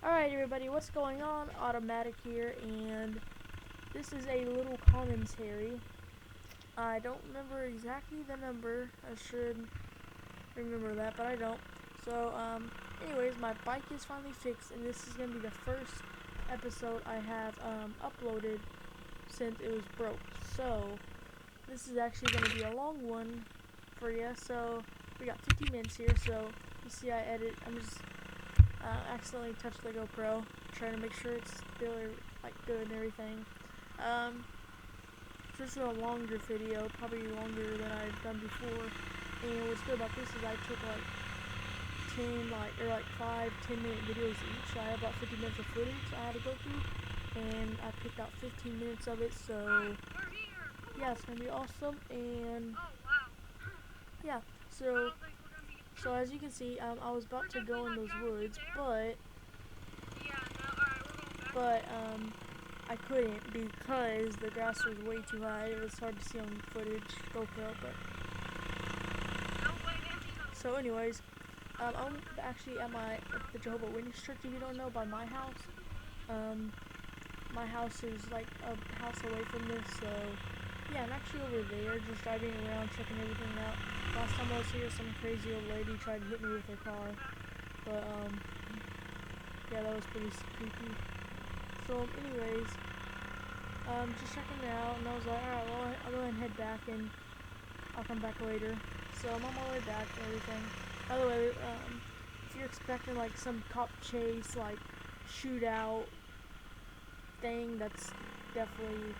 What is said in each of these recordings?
Alright everybody, what's going on? Automatic here, and this is a little commentary. I don't remember exactly the number. I should remember that, but I don't. So, anyways, my bike is finally fixed, and this is going to be the first episode I have uploaded since it was broke. So, this is actually going to be a long one for you. So, we got 50 minutes here, so you see I'm just accidentally touched the GoPro, trying to make sure it's still like good and everything. This is a longer video, probably longer than I've done before. And what's good about this is I took like 5-10 minute videos each. I have about 50 minutes of footage I had to go through, and I picked out 15 minutes of it. So yeah, it's gonna be awesome. And yeah, so as you can see, I was about to go in those woods, but I couldn't because the grass was way too high. It was hard to see on footage, GoPro, but so anyways, I'm actually at the Jehovah's Witness Church, if you don't know, by my house. My house is like a house away from this, so yeah, I'm actually over there, just driving around, checking everything out. Last time I was here, some crazy old lady tried to hit me with her car, but yeah, that was pretty creepy. So anyways, just checking it out, and I was like, alright, well, I'll go ahead and head back, and I'll come back later. So I'm on my way back and everything. By the way, if you're expecting like some cop chase, like shootout thing, that's definitely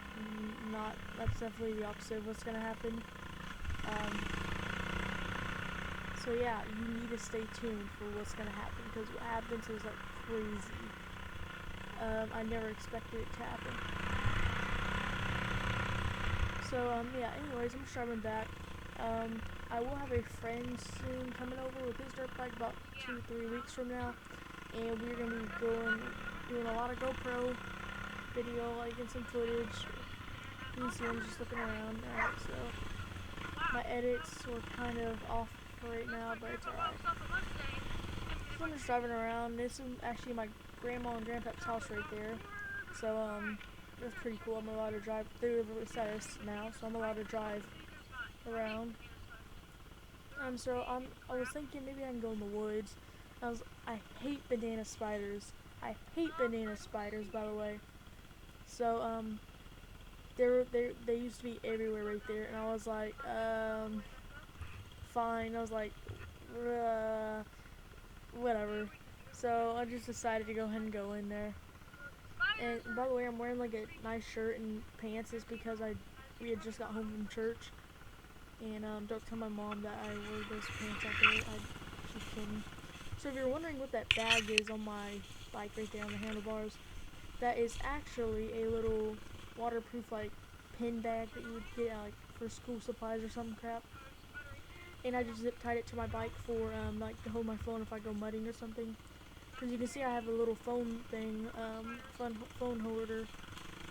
not. That's definitely the opposite of what's gonna happen. So yeah, you need to stay tuned for what's gonna happen, because what happens is like crazy. I never expected it to happen. So yeah, anyways, I'm just driving back. I will have a friend soon coming over with his dirt bike about 2-3 weeks from now, and we're gonna be doing a lot of GoPro video, like in some footage. You can see I'm just looking around. Alright, so my edits were kind of off for right now, but it's alright. So I'm just driving around. This is actually my grandma and grandpa's house right there. So that's pretty cool. I'm allowed to drive through the status now, so I'm allowed to drive around. So I was thinking maybe I can go in the woods. I hate banana spiders. I hate banana spiders, by the way. So they used to be everywhere right there, and I was like, fine. I was like, whatever. So I just decided to go ahead and go in there. And by the way, I'm wearing like a nice shirt and pants. It's because we had just got home from church. And don't tell my mom that I wore those pants out there. She's kidding. So if you're wondering what that bag is on my bike right there on the handlebars, that is actually a little waterproof like pin bag that you would get like for school supplies or some crap. And I just zip tied it to my bike for like to hold my phone if I go mudding or something. Because you can see I have a little phone thing, phone holder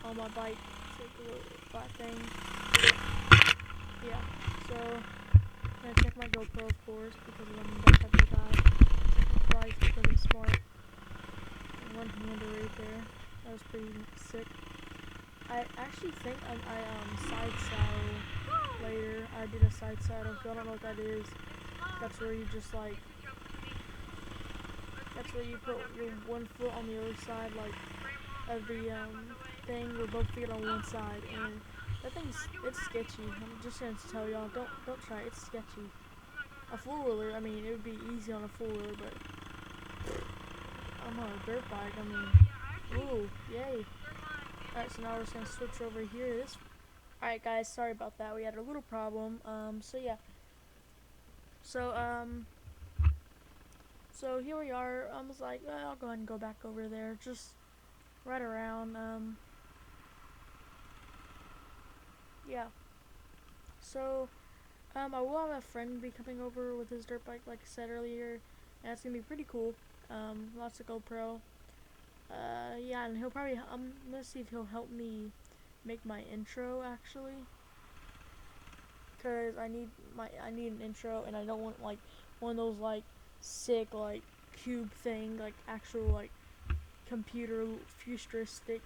on my bike. It's like a little flat thing. Yeah. So I'm gonna check my GoPro, of course, because I'm that type of guy. Twice because I'm smart. And one-hander right there. That was pretty sick. I actually think I side saddle later. I did a side saddle. If you don't know what that is, that's where you just like, that's where you put your one foot on the other side, like of the thing, with both feet on one side, and that it's sketchy. I'm just gonna tell y'all, don't try it. It's sketchy. A four-wheeler, I mean, it would be easy on a four-wheeler, but I'm on a dirt bike. I mean, ooh, yay. Alright, so now we're just gonna switch over here to this. Alright guys, sorry about that. We had a little problem. So yeah. So here we are. I was like, well, I'll go ahead and go back over there. Just right around. Yeah. So I will have a friend be coming over with his dirt bike, like I said earlier, and it's gonna be pretty cool. Lots of GoPro. Yeah, and I'm gonna see if he'll help me make my intro, actually, because I need an intro, and I don't want like one of those like sick like cube thing, like actual like computer futuristic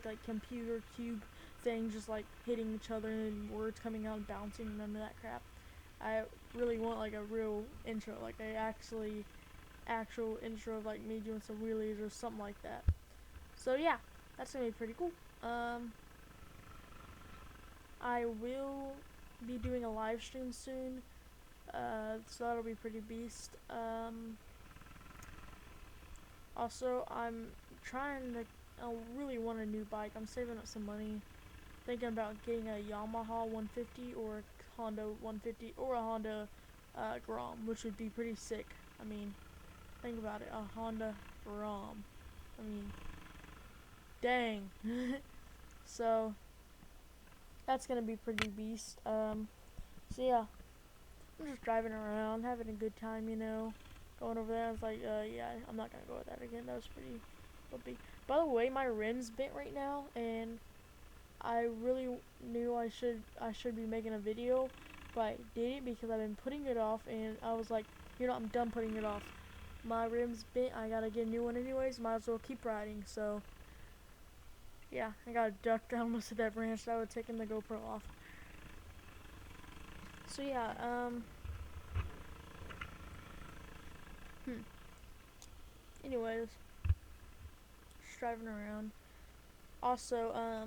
like computer cube things just like hitting each other and words coming out and bouncing and none of that crap. I really want like a real intro, like a actual intro of like me doing some wheelies or something like that. So yeah, that's gonna be pretty cool. I will be doing a live stream soon, so that'll be pretty beast. Also, I'm trying to. I really want a new bike. I'm saving up some money, thinking about getting a Yamaha 150 or a Honda 150 or a Honda Grom, which would be pretty sick. I mean, think about it, a Honda Grom. I mean, dang. So that's gonna be pretty beast. So yeah, I'm just driving around, having a good time, Going over there, I was like, yeah, I'm not gonna go with that again. That was pretty bumpy. By the way, my rim's bent right now, and I really knew I should be making a video, but I didn't because I've been putting it off, and I was like, I'm done putting it off. My rim's bent. I gotta get a new one anyways. Might as well keep riding. So yeah, I got ducked. I almost hit that branch. That would have taken the GoPro off. So yeah, anyways, just driving around. Also,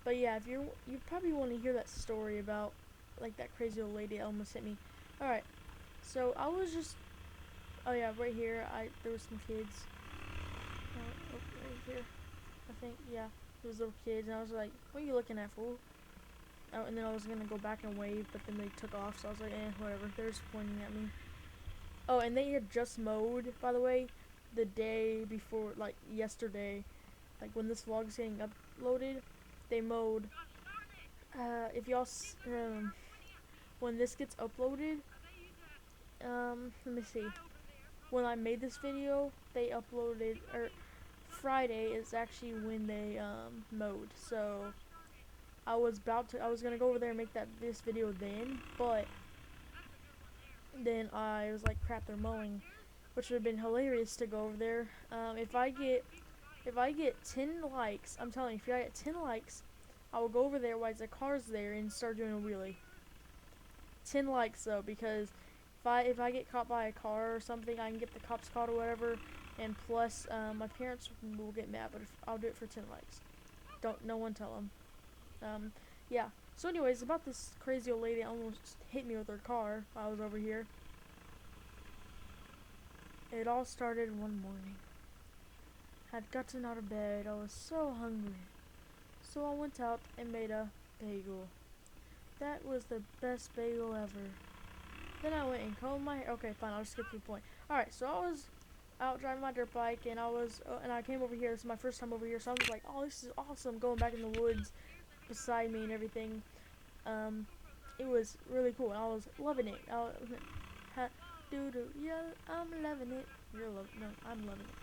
but yeah, if you probably want to hear that story about like that crazy old lady that almost hit me. All right, so I was just, oh yeah, right here. There was some kids. Right here, I think. Yeah, there was little kids, and I was like, "What are you looking at, fool?" Oh, and then I was gonna go back and wave, but then they took off, so I was like, whatever. They're just pointing at me. Oh, and they had just mowed, by the way, the day before, like yesterday, like when this vlog is getting uploaded, they mowed. If y'all, when this gets uploaded, let me see. When I made this video, they uploaded, or Friday is actually when they mowed. So I was gonna go over there and make this video then, but then I was like, crap, they're mowing, which would have been hilarious to go over there. If I get 10 likes, I'm telling you, if I get 10 likes, I will go over there while the car's there and start doing a wheelie. 10 likes though, because if I get caught by a car or something, I can get the cops called or whatever, and plus my parents will get mad, but I'll do it for 10 likes. No one tell them. Yeah. So anyways, about this crazy old lady that almost hit me with her car while I was over here. It all started one morning. I'd gotten out of bed. I was so hungry. So I went out and made a bagel. That was the best bagel ever. Then I went and combed my hair. Okay, fine, I'll just skip to the point. Alright, so I was out driving my dirt bike, and I came over here. This is my first time over here, so I was like, oh, this is awesome, going back in the woods beside me and everything. It was really cool, and I was loving it. Yeah, I'm loving it. I'm loving it.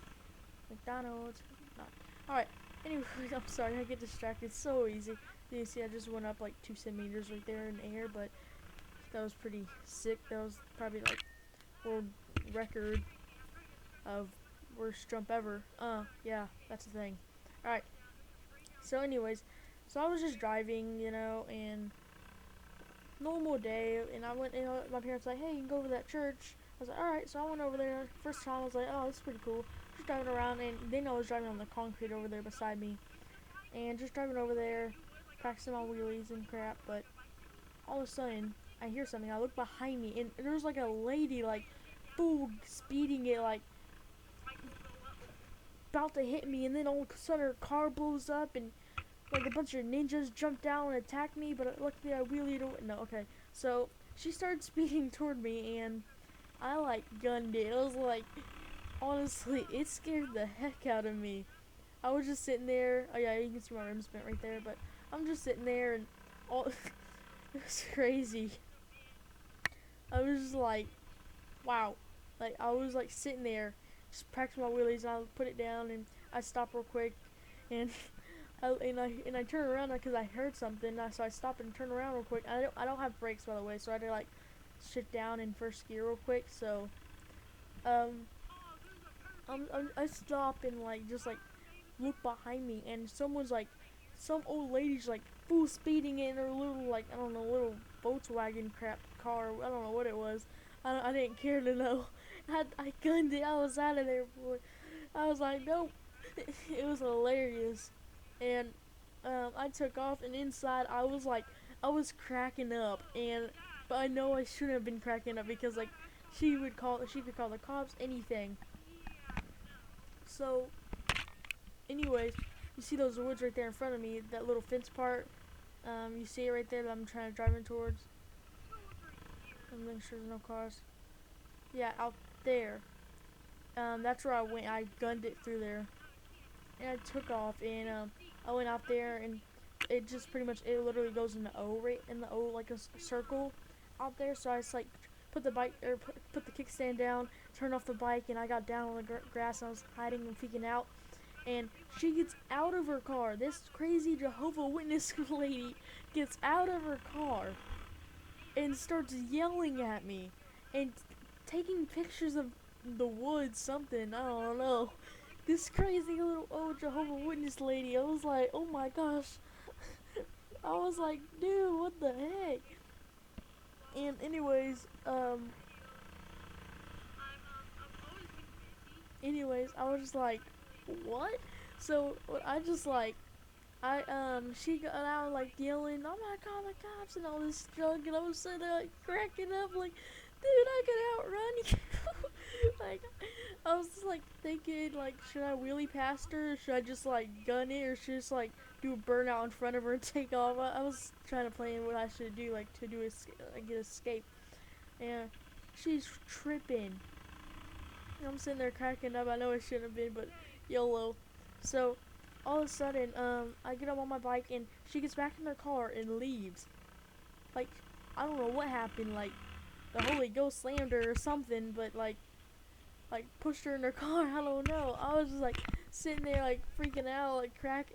McDonald's. No. Alright, anyways, I'm sorry, I get distracted so easy. You see, I just went up like 2 centimeters right there in the air, but that was pretty sick. That was probably like world record of worst jump ever. Yeah, that's the thing. Alright, so anyways, so I was just driving, and normal day, and I went, my parents were like, hey, you can go over to that church. I was like, alright, so I went over there. First time, I was like, oh, this is pretty cool. Just driving around, and then I was driving on the concrete over there beside me, and just driving over there, practicing my wheelies and crap, but all of a sudden, I hear something. I look behind me, and there's like a lady, like, full speeding it, like, about to hit me, and then all of a sudden her car blows up, and like a bunch of ninjas jumped down and attacked me, but luckily I wheelied away. No, okay. So she started speeding toward me, and I like gunned it. I was like, honestly, it scared the heck out of me. I was just sitting there. Oh yeah, you can see my rims bent right there, but I'm just sitting there, and all it was crazy. I was just like, wow. Like I was like sitting there, just practicing my wheelies, and I put it down, and I stopped real quick, and I turned around because I heard something, so I stopped and turned around real quick. I don't have brakes, by the way, so I had to like shift down in first gear real quick. So I stop and like just like look behind me, and someone's like, some old lady's like full speeding in her little like I don't know little Volkswagen crap car. I don't know what it was. I didn't care to know. I gunned it. I was out of there, boy. I was like, nope. It was hilarious, and I took off, and inside I was cracking up, and but I know I shouldn't have been cracking up because like she could call the cops, anything. So, anyways, you see those woods right there in front of me, that little fence part. You see it right there that I'm trying to drive in towards. I'm making sure there's no cars. Yeah, out there. That's where I went. I gunned it through there, and I took off, and I went out there, and it just pretty much it literally goes in the O, right in the O, like a circle out there. So I just like put the bike or put the kickstand down, turned off the bike, and I got down on the grass, and I was hiding and freaking out. And she gets out of her car. This crazy Jehovah Witness lady gets out of her car and starts yelling at me and taking pictures of the woods, something, I don't know. This crazy little old Jehovah Witness lady, I was like, oh my gosh. I was like, dude, what the heck? And anyways, I was just like, what? So I just like she got out like yelling, "I'm gonna call the cops" and all this junk, and I was sitting there like cracking up, like, dude, I could outrun you. Like, I was just like thinking, like, should I wheelie past her, or should I just like gun it, or should I just like do a burnout in front of her and take off? I was trying to plan what I should do, like to do get escape, and she's tripping. And I'm sitting there cracking up. I know I shouldn't have been, but YOLO. So all of a sudden, I get up on my bike, and she gets back in her car and leaves. Like, I don't know what happened. Like, the Holy Ghost slammed her or something, but like pushed her in her car. I don't know. I was just like sitting there, like freaking out, like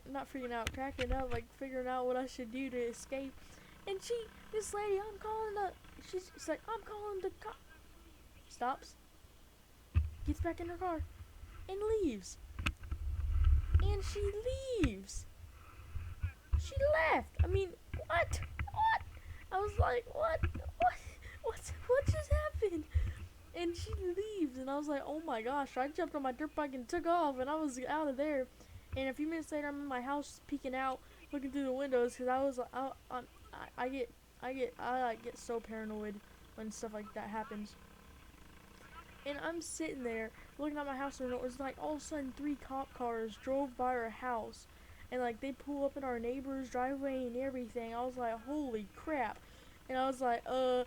not freaking out, cracking up, like figuring out what I should do to escape. And this lady, she's like, I'm calling the cop. Stops, gets back in her car, and leaves. And she leaves. She left. I mean, what? What? I was like, what? What just happened? And she leaves, and I was like, oh my gosh. I jumped on my dirt bike and took off, and I was out of there. And a few minutes later, I'm in my house peeking out, looking through the windows, because I get so paranoid when stuff like that happens. And I'm sitting there looking at my house window. It was like all of a sudden 3 cop cars drove by our house, and like they pull up in our neighbor's driveway and everything. I was like, holy crap. And I was like, I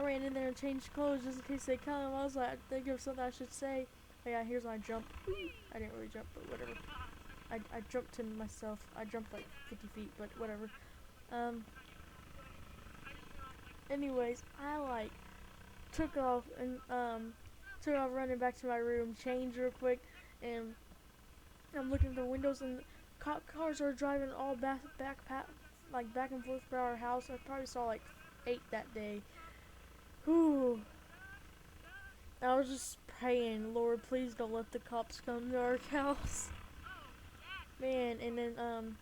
ran in there and changed clothes just in case they come. I was like, think of something I should say. Oh yeah, here's my jump. I didn't really jump, but whatever. I jumped to myself. I jumped like 50 feet, but whatever. Anyways, I like took off and took off running back to my room, changed real quick, and I'm looking at the windows, and cop cars are driving all back and forth by our house. I probably saw like 8 that day. Whew. I was just praying, Lord, please don't let the cops come to our house. Man, and then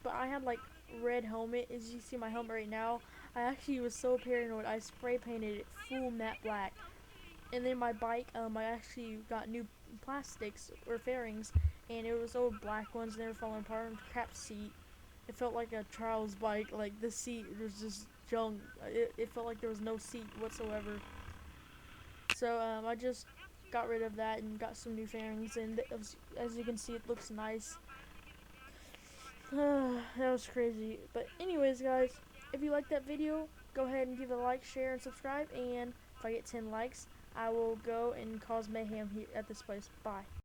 but I had like red helmet. As you see my helmet right now, I actually was so paranoid. I spray painted it full matte black. And then my bike, I actually got new plastics or fairings, and it was old black ones, and they were falling apart. Crap seat. It felt like a trials bike. Like the seat was just junk. It felt like there was no seat whatsoever. So I just got rid of that and got some new fairings, and as you can see, it looks nice. That was crazy. But anyways, guys, if you liked that video, go ahead and give it a like, share, and subscribe. And if I get 10 likes, I will go and cause mayhem here at this place. Bye.